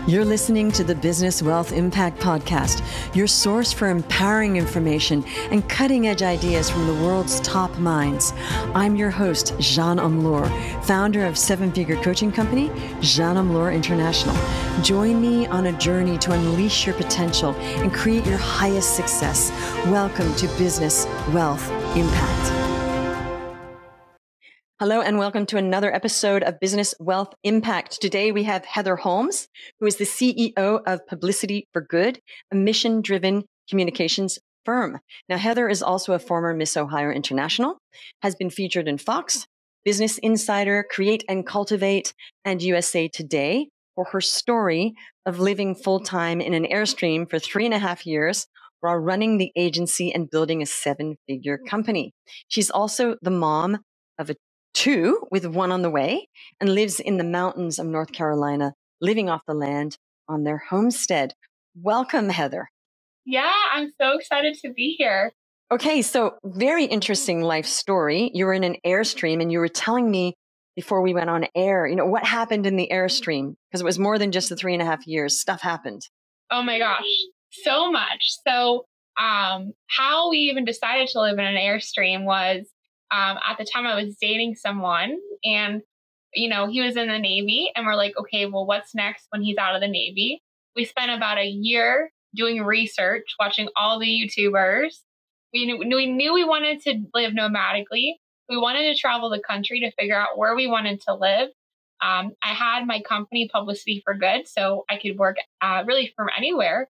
You're listening to the Business Wealth Impact Podcast, your source for empowering information and cutting-edge ideas from the world's top minds. I'm your host, Jeanne, founder of seven-figure coaching company, Jeanne International. Join me on a journey to unleash your potential and create your highest success. Welcome to Business Wealth Impact. Hello and welcome to another episode of Business Wealth Impact. Today we have Heather Holmes, who is the CEO of Publicity for Good, a mission-driven communications firm. Now, Heather is also a former Miss Ohio International, has been featured in Fox, Business Insider, Create and Cultivate, and USA Today for her story of living full-time in an Airstream for 3.5 years while running the agency and building a seven-figure company. She's also the mom of a two with one on the way and lives in the mountains of North Carolina, living off the land on their homestead. Welcome, Heather. Yeah, I'm so excited to be here. Okay, so very interesting life story. You were in an Airstream and you were telling me before we went on air, what happened in the Airstream? Because it was more than just the 3.5 years. Stuff happened. Oh my gosh, so much. So how we even decided to live in an Airstream was at the time I was dating someone and, he was in the Navy and we're like, okay, well, what's next when he's out of the Navy? We spent about a year doing research, watching all the YouTubers. We knew we wanted to live nomadically. We wanted to travel the country to figure out where we wanted to live. I had my company, Publicity for Good, so I could work really from anywhere.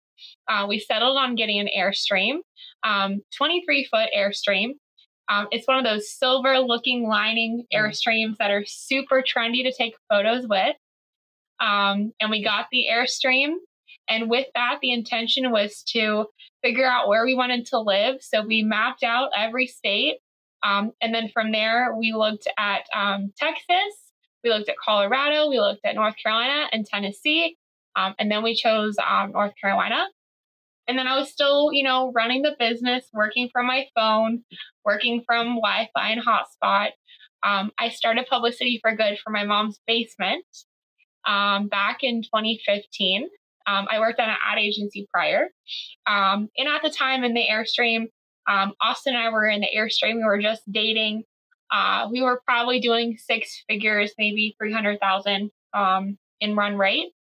We settled on getting an Airstream, 23-foot Airstream. It's one of those silver looking lining Airstreams that are super trendy to take photos with. And we got the Airstream. And with that, the intention was to figure out where we wanted to live. So we mapped out every state. And then from there, we looked at Texas. We looked at Colorado. We looked at North Carolina and Tennessee. And then we chose North Carolina. And then I was still, running the business, working from my phone, working from Wi-Fi and hotspot. I started Publicity for Good for my mom's basement back in 2015. I worked at an ad agency prior. And at the time in the Airstream, Austin and I were in the Airstream. We were just dating. We were probably doing 6 figures, maybe 300,000 in run rate.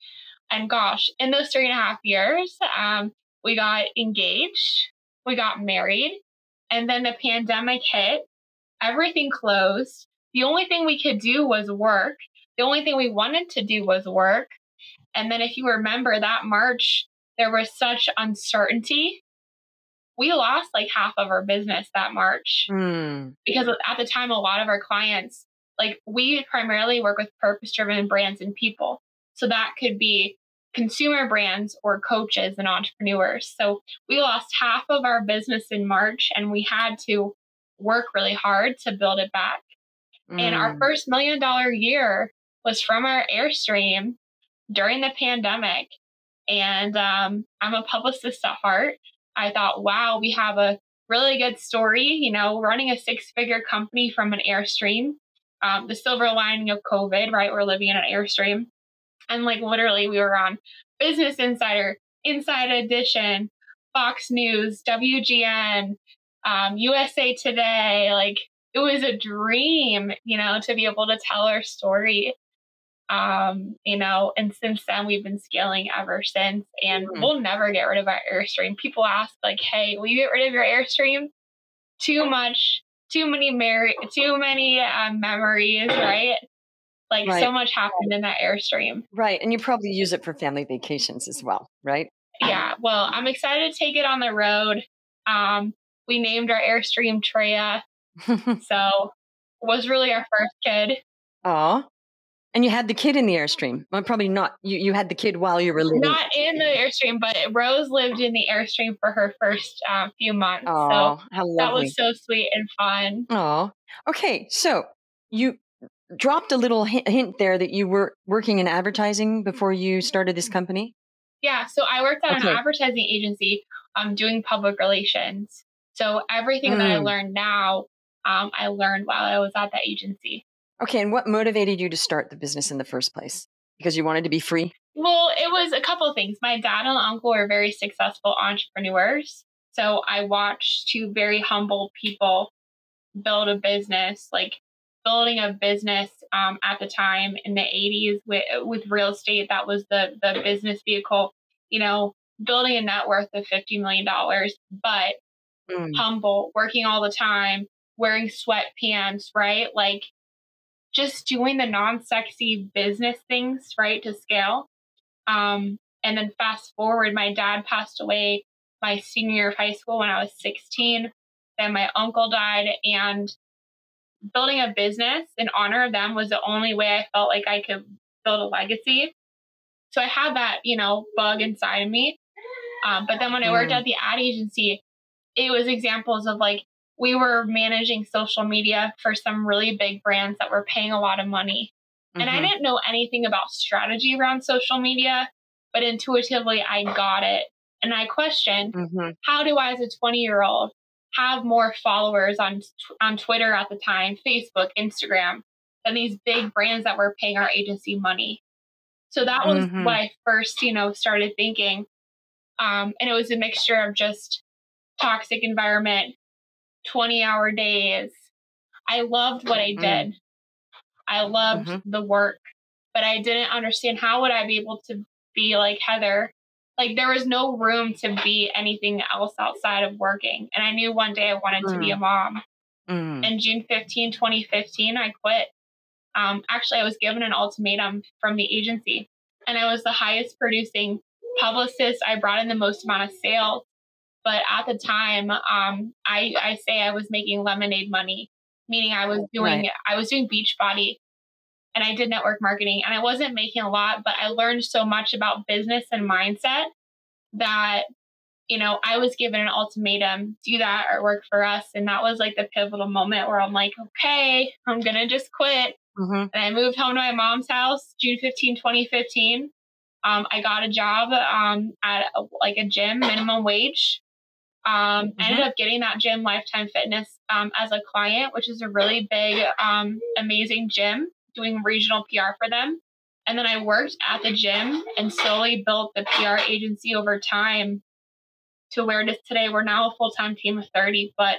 And gosh, in those 3.5 years, we got engaged, we got married, and then the pandemic hit, everything closed. The only thing we could do was work. The only thing we wanted to do was work. And then if you remember that March, there was such uncertainty. We lost like half of our business that March because at the time, a lot of our clients, we primarily work with purpose-driven brands and people. So that could be consumer brands or coaches and entrepreneurs. So we lost half of our business in March and we had to work really hard to build it back. And our first $1 million year was from our Airstream during the pandemic. And I'm a publicist at heart. I thought, wow, we have a really good story, running a 6-figure company from an Airstream. The silver lining of COVID, right? We're living in an Airstream. And literally we were on Business Insider, Inside Edition, Fox News, WGN, USA Today. It was a dream, to be able to tell our story. And since then we've been scaling ever since, and we'll never get rid of our Airstream. People ask hey, will you get rid of your Airstream? Too many memories, right? Right. So much happened in that Airstream. Right. And you probably use it for family vacations as well, right? Yeah. Well, I'm excited to take it on the road. We named our Airstream Treya. So it was really our first kid. Oh. And you had the kid in the Airstream. Well, probably not. You had the kid while you were living. Not in the Airstream, but Rose lived in the Airstream for her first few months. Oh, so how lovely. That was so sweet and fun. Oh. Okay. So you dropped a little hint there that you were working in advertising before you started this company? Yeah, so I worked at an advertising agency doing public relations. So everything that I learned now, I learned while I was at that agency. Okay, and what motivated you to start the business in the first place? Because you wanted to be free? Well, it was a couple of things. My dad and uncle were very successful entrepreneurs. So I watched two very humble people build a business, like building a business at the time in the 80s with real estate. That was the business vehicle, building a net worth of $50 million, but Mm, humble, working all the time, wearing sweatpants, right? Like just doing the non sexy business things, right, to scale. And then fast forward, my dad passed away my senior year of high school when I was 16. Then my uncle died, and building a business in honor of them was the only way I felt like I could build a legacy. So I had that, bug inside of me. But then when I worked mm, at the ad agency, it was examples of like we were managing social media for some really big brands that were paying a lot of money. And I mhm, didn't know anything about strategy around social media, but intuitively I got it. And I questioned, mhm, how do I, as a 20-year-old, have more followers on Twitter at the time, Facebook, Instagram, than these big brands that were paying our agency money? So that was what mhm, I first, started thinking. And it was a mixture of just toxic environment, 20-hour days. I loved what I mm, did. I loved mhm, the work, but I didn't understand how would I be able to be like Heather. Like there was no room to be anything else outside of working. And I knew one day I wanted to be a mm, mom. mm, And June 15, 2015, I quit. Actually, I was given an ultimatum from the agency, and I was the highest producing publicist. I brought in the most amount of sales. But at the time, I say I was making lemonade money, meaning right. I was doing Beachbody, and I did network marketing, and I wasn't making a lot, but I learned so much about business and mindset that I was given an ultimatum: do that or work for us. And that was like the pivotal moment where I'm like, okay, I'm gonna just quit. Mhm, And I moved home to my mom's house June 15, 2015. I got a job at like a gym, minimum wage. I ended mhm, up getting that gym, Lifetime Fitness, as a client, which is a really big, amazing gym, doing regional PR for them. And then I worked at the gym and slowly built the PR agency over time to where it is today. We're now a full time team of 30, but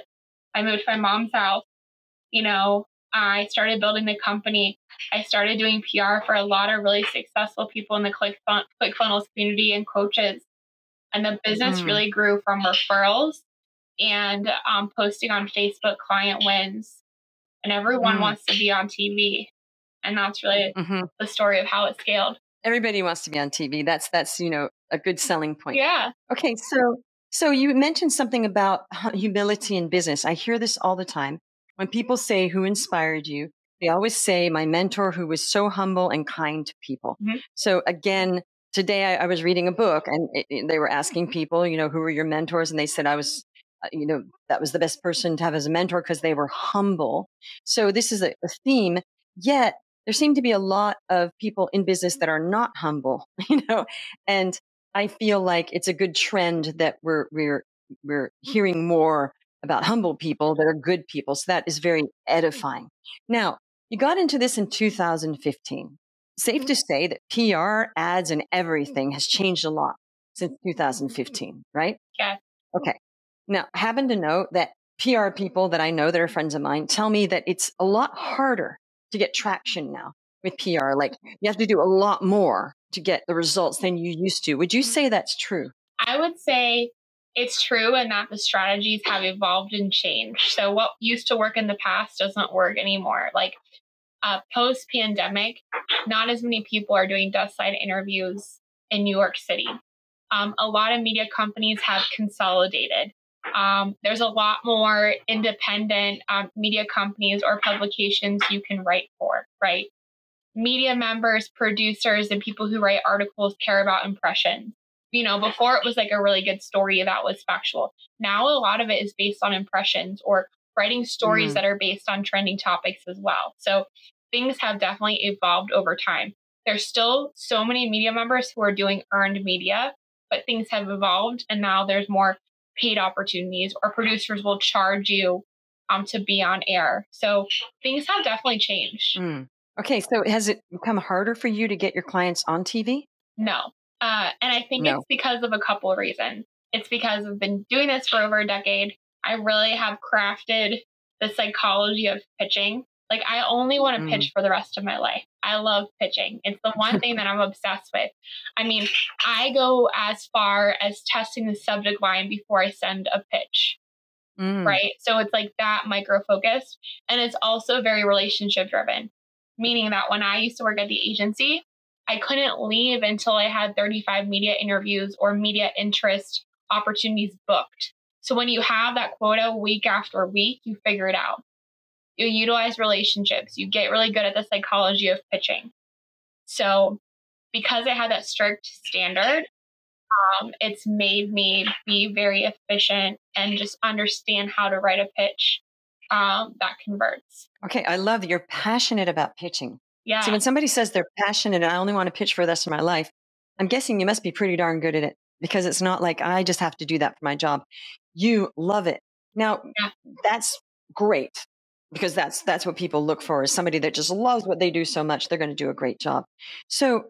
I moved to my mom's house. You know, I started building the company. I started doing PR for a lot of really successful people in the ClickFunnels community and coaches. And the business mm, really grew from referrals and posting on Facebook client wins. And everyone mm, wants to be on TV. And that's really mhm. the story of how it scaled. Everybody wants to be on TV. That's a good selling point. Yeah. Okay, so you mentioned something about humility in business. I hear this all the time. When people say who inspired you, they always say my mentor who was so humble and kind to people. Mhm. So again, today I was reading a book and they were asking people, who were your mentors? And they said I was, that was the best person to have as a mentor because they were humble. So this is a theme. Yet there seem to be a lot of people in business that are not humble, and I feel like it's a good trend that we're hearing more about humble people that are good people. So that is very edifying. Now, you got into this in 2015. Safe to say that PR, ads, and everything has changed a lot since 2015, right? Yeah. Okay. Now, I happen to know that PR people that I know that are friends of mine tell me that it's a lot harder to get traction now with PR. Like you have to do a lot more to get the results than you used to. Would you say that's true? I would say it's true and that the strategies have evolved and changed. So what used to work in the past doesn't work anymore. Like post pandemic, not as many people are doing desk side interviews in New York City. A lot of media companies have consolidated. There's a lot more independent media companies or publications you can write for, right? Media members, producers, and people who write articles care about impressions. Before it was like a really good story that was factual. Now a lot of it is based on impressions or writing stories Mm, that are based on trending topics as well. So things have definitely evolved over time. There's still so many media members who are doing earned media, but things have evolved and now there's more paid opportunities or producers will charge you to be on air. So things have definitely changed. mm. Okay. So has it become harder for you to get your clients on TV? No. And I think No. it's because of a couple of reasons. It's because I've been doing this for over a decade. I really have crafted the psychology of pitching. Like, I only want to Mm. pitch for the rest of my life. I love pitching. It's the one thing that I'm obsessed with. I mean, I go as far as testing the subject line before I send a pitch, Mm. right? So it's like that micro focused. And it's also very relationship driven, meaning that when I used to work at the agency, I couldn't leave until I had 35 media interviews or media interest opportunities booked. So when you have that quota week after week, you figure it out. You utilize relationships. You get really good at the psychology of pitching. So because I had that strict standard, it's made me be very efficient and just understand how to write a pitch that converts. Okay. I love that you're passionate about pitching. See, Yeah. when somebody says they're passionate and I only want to pitch for the rest of my life, I'm guessing you must be pretty darn good at it because it's not like I just have to do that for my job. You love it. Now, Yeah. that's great because that's what people look for is somebody that just loves what they do so much, they're going to do a great job. So,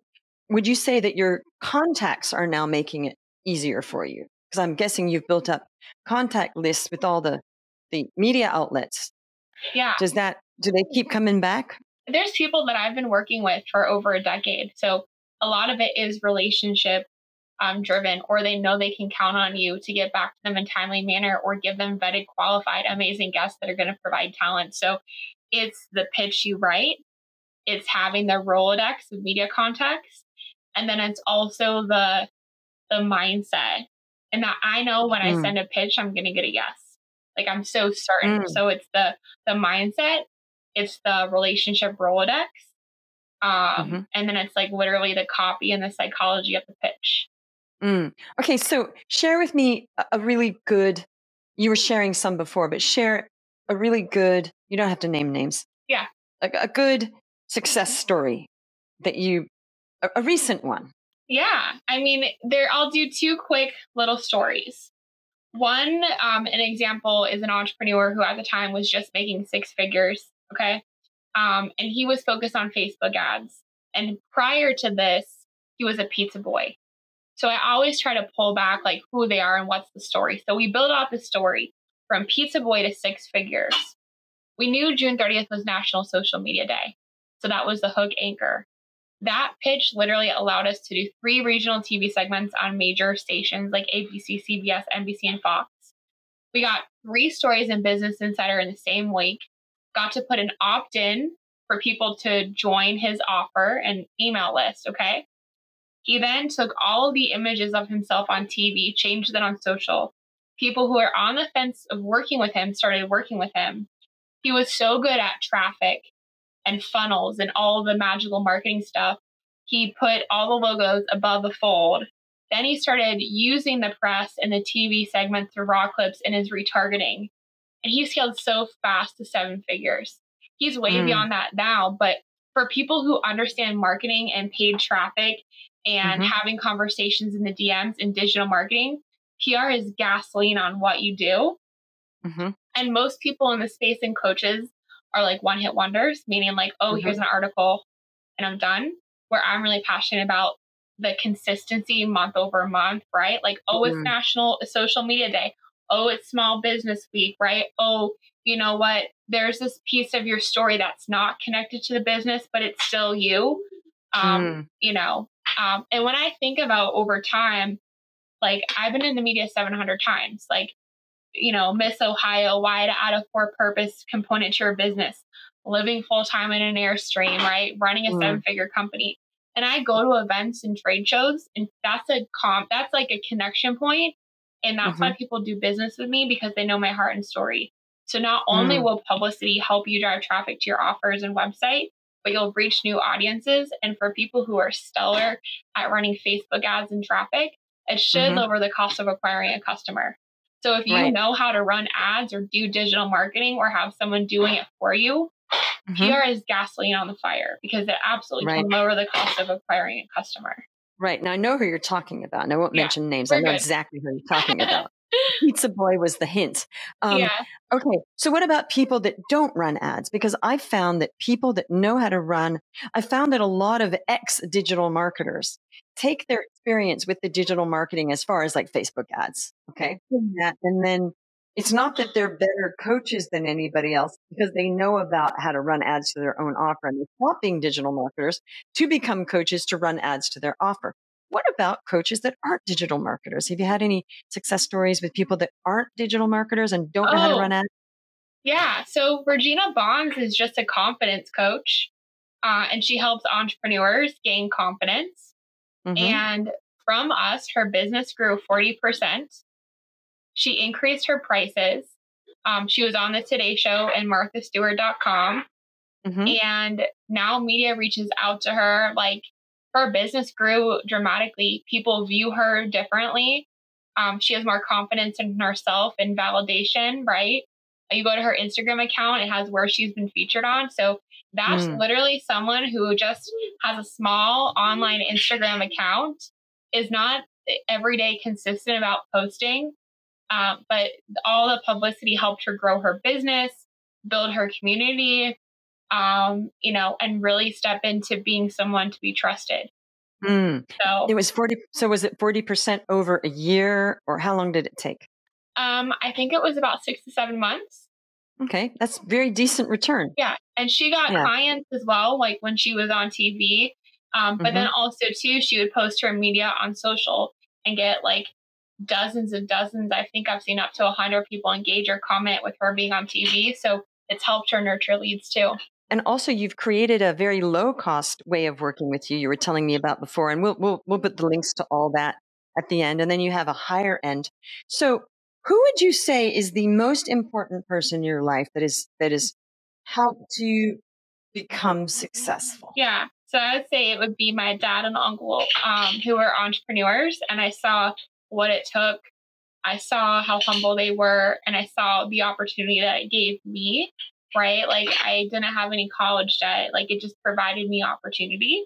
would you say that your contacts are now making it easier for you? Because I'm guessing you've built up contact lists with all the media outlets. Yeah. Do they keep coming back? There's people that I've been working with for over a decade. So a lot of it is relationship driven, or they know they can count on you to get back to them in timely manner or give them vetted, qualified, amazing guests that are going to provide talent. So it's the pitch you write, it's having the Rolodex of media contacts, and then it's also the mindset. And that I know when I Mm, send a pitch, I'm going to get a yes. Like, I'm so certain. mm, So it's the mindset, it's the relationship Rolodex, mhm, and then it's like literally the copy and the psychology of the pitch. mm. Okay, so share with me a really good. You were sharing some before, but share a really good. You don't have to name names. Yeah. A good success story that a recent one. Yeah. I mean, I'll do two quick little stories. One, an example is an entrepreneur who at the time was just making six figures. Okay. And he was focused on Facebook ads. And prior to this, he was a pizza boy. So I always try to pull back like who they are and what's the story. So we build out the story from pizza boy to six figures. We knew June 30th was National Social Media Day. So that was the hook anchor. That pitch literally allowed us to do 3 regional TV segments on major stations like ABC, CBS, NBC, and Fox. We got 3 stories in Business Insider in the same week, got to put an opt in for people to join his offer and email list. Okay. He then took all of the images of himself on TV, changed them on social. People who are on the fence of working with him started working with him. He was so good at traffic and funnels and all the magical marketing stuff. He put all the logos above the fold. Then he started using the press and the TV segments through raw clips in his retargeting. And he scaled so fast to 7 figures. He's way Mm, beyond that now. But for people who understand marketing and paid traffic and mhm, having conversations in the DMs and digital marketing, PR is gasoline on what you do. mhm, And most people in the space and coaches are like one hit wonders, meaning like, oh, mhm, here's an article and I'm done. Where I'm really passionate about the consistency month over month, right? Like, oh, it's mm, National Social Media Day. Oh, it's Small Business Week, right? Oh, you know what? There's this piece of your story that's not connected to the business, but it's still you. mm, You know, and when I think about over time, like I've been in the media 700 times, like, you know, Miss Ohio, why to add a for purpose component to your business, living full time in an Airstream, right? Running a mm, 7-figure company. And I go to events and trade shows, and that's like a connection point. And that's why mhm, people do business with me because they know my heart and story. So not only mm, will publicity help you drive traffic to your offers and website, but you'll reach new audiences. And for people who are stellar at running Facebook ads and traffic, it should mhm. lower the cost of acquiring a customer. So if you Right. know how to run ads or do digital marketing or have someone doing it for you, Mhm. PR is gasoline on the fire because it absolutely Right. can lower the cost of acquiring a customer. Right. Now I know who you're talking about, and I won't Yeah, mention names. I we're know good. exactly who you're talking about. Pizza boy was the hint. Yeah. Okay. So what about people that don't run ads? Because I found that people that know how to run, I found that a lot of ex-digital marketers take their experience with the digital marketing as far as like Facebook ads. Okay. And then it's not that they're better coaches than anybody else because they know about how to run ads to their own offer, and they stop being digital marketers to become coaches to run ads to their offer. What about coaches that aren't digital marketers? Have you had any success stories with people that aren't digital marketers and don't know how to run Oh, ads? yeah. So Regina Bonds is just a confidence coach, and she helps entrepreneurs gain confidence. Mm-hmm. And from us, her business grew 40%. She increased her prices. She was on the Today Show and marthastewart.com. Mm-hmm. And now media reaches out to her. Like, her business grew dramatically. People view her differently. She has more confidence in herself and validation, right? You go to her Instagram account, it has where she's been featured on. So that's Mm. literally someone who just has a small online Instagram account, is not every day consistent about posting. But all the publicity helped her grow her business, build her community, and really step into being someone to be trusted. Mm. So, It was 40. So was it 40% over a year, or how long did it take? I think it was about 6 to 7 months. Okay. That's very decent return. Yeah. And she got Yeah. clients as well, like when she was on TV. But then Mm-hmm. also, too, she would post her media on social and get like dozens and dozens. I think I've seen up to 100 people engage or comment with her being on TV. So it's helped her nurture leads too. And also, you've created a very low cost way of working with you. You were telling me about before, and we'll put the links to all that at the end. And then you have a higher end. So, who would you say is the most important person in your life that is helped you become successful? Yeah. So I would say it would be my dad and uncle, who were entrepreneurs, and I saw what it took. I saw how humble they were, and I saw the opportunity that it gave me, right? Like, I didn't have any college debt. Like, it just provided me opportunity.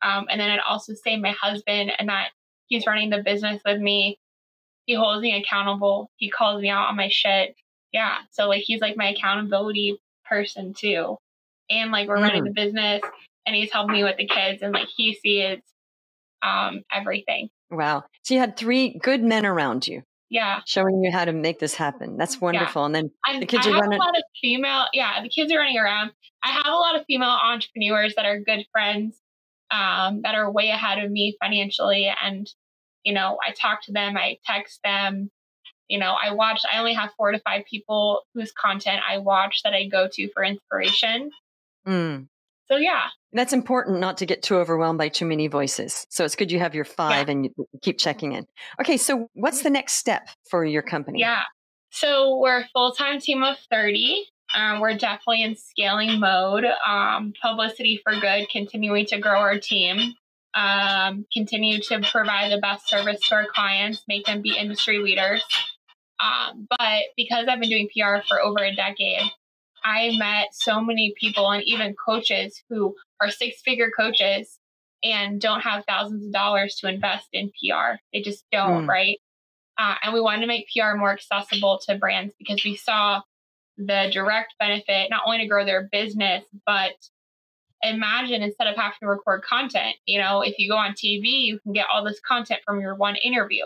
And then I'd also say my husband, and that he's running the business with me. He holds me accountable. He calls me out on my shit. Yeah. So, like, he's like my accountability person too. And like, we're running Mm, the business, and he's helping me with the kids, and like, he sees everything. wow. So you had three good men around you Yeah. showing you how to make this happen. That's Yeah. wonderful. And then the And I kids are have a running. lot of the kids are running around. I have a lot of female entrepreneurs that are good friends, that are way ahead of me financially. And, I talk to them, I text them, I only have 4 to 5 people whose content I watch that I go to for inspiration. Mm. So yeah, That's important not to get too overwhelmed by too many voices. So it's good you have your yeah, five and you keep checking in. Okay, so what's the next step for your company? yeah. So we're a full-time team of 30. We're definitely in scaling mode. Publicity for good, continuing to grow our team, continue to provide the best service to our clients, make them be industry leaders. But because I've been doing PR for over a decade, I met so many people and even coaches who are six-figure coaches and don't have thousands of dollars to invest in PR. They just don't, Mm, right? And we wanted to make PR more accessible to brands because we saw the direct benefit, not only to grow their business, but imagine instead of having to record content, if you go on TV, you can get all this content from your one interview,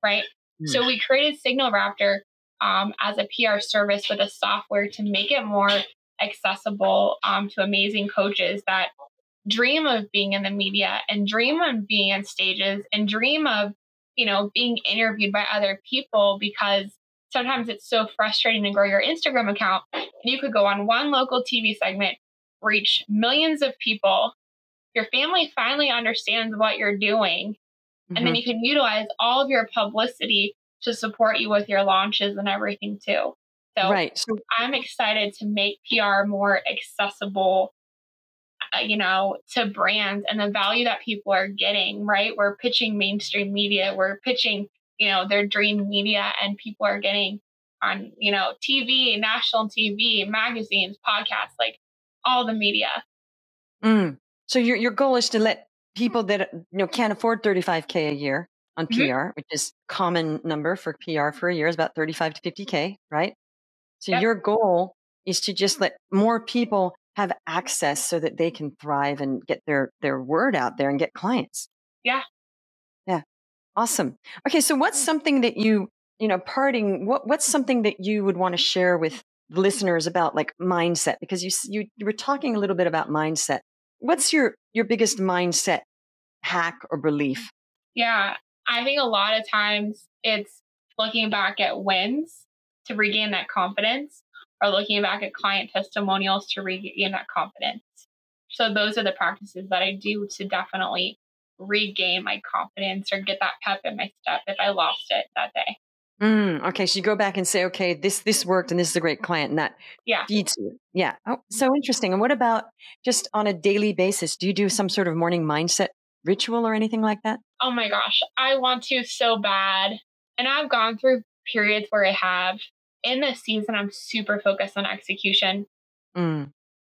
right? mm, So we created Signal Raptor, as a PR service with a software to make it more accessible, to amazing coaches that dream of being in the media and dream of being on stages and dream of, being interviewed by other people, because sometimes it's so frustrating to grow your Instagram account. And you could go on one local TV segment, reach millions of people. Your family finally understands what you're doing. And then mhm. you can utilize all of your publicity to support you with your launches and everything too. So Right. So, I'm excited to make PR more accessible, to brands and the value that people are getting, right? We're pitching mainstream media, we're pitching, their dream media, and people are getting on, TV, national TV, magazines, podcasts, like all the media. mm. So your goal is to let people that can't afford 35K a year on PR, which is common number for PR for a year is about 35 to 50K, right? So Yep. your goal is to just let more people have access so that they can thrive and get their word out there and get clients. Yeah. Yeah. Awesome. Okay. So what's something that parting, what's something that you would want to share with the listeners about like mindset? Because you were talking a little bit about mindset. What's your biggest mindset hack or belief? Yeah. I think a lot of times it's looking back at wins to regain that confidence, or looking back at client testimonials to regain that confidence. So those are the practices that I do to definitely regain my confidence or get that pep in my step if I lost it that day. Okay, so you go back and say, okay, this worked, and this is a great client, and that feeds you. Yeah. Oh, so interesting. And what about just on a daily basis? Do you do some sort of morning mindset ritual or anything like that? Oh my gosh, I want to so bad. And I've gone through periods where I have. In this season, I'm super focused on execution,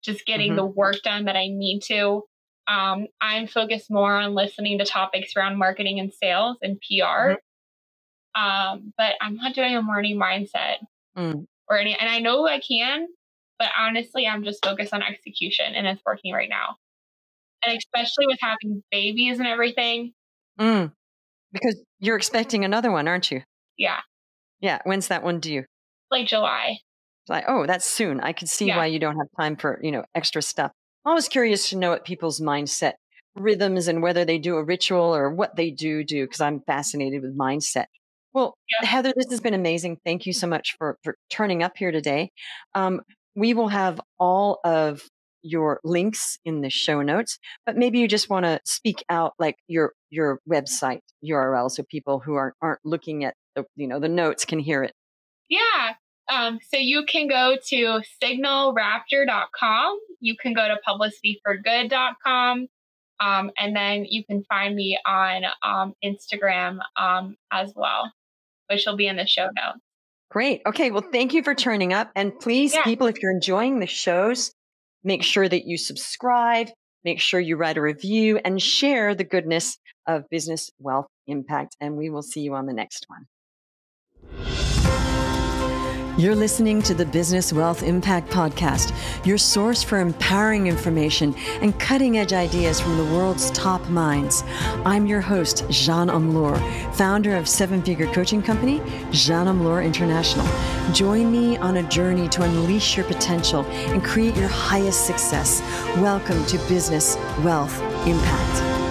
just getting the work done that I need to. I'm focused more on listening to topics around marketing and sales and PR. But I'm not doing a morning mindset or any, and I know I can, but honestly, I'm just focused on execution, and it's working right now. And especially with having babies and everything. Because you're expecting another one, aren't you? Yeah. Yeah. When's that one due? Like July. Like, oh, that's soon. I could see why you don't have time for, extra stuff. I'm always curious to know what people's mindset rhythms and whether they do a ritual or what they do, because I'm fascinated with mindset. Well, Heather, this has been amazing. Thank you so much for turning up here today. We will have all of your links in the show notes, but maybe you just want to speak out like your website URL so people who aren't looking at the notes can hear it. Yeah. So you can go to signalraptor.com. You can go to publicityforgood.com. And then you can find me on Instagram as well, which will be in the show notes. Great. Okay. Well, thank you for turning up. And please, people, if you're enjoying the shows, make sure that you subscribe, make sure you write a review, and share the goodness of Business Wealth Impact. And we will see you on the next one. You're listening to the Business Wealth Impact Podcast, your source for empowering information and cutting-edge ideas from the world's top minds. I'm your host, Jeanne Amlour, founder of seven-figure coaching company, Jeanne Amlour International. Join me on a journey to unleash your potential and create your highest success. Welcome to Business Wealth Impact.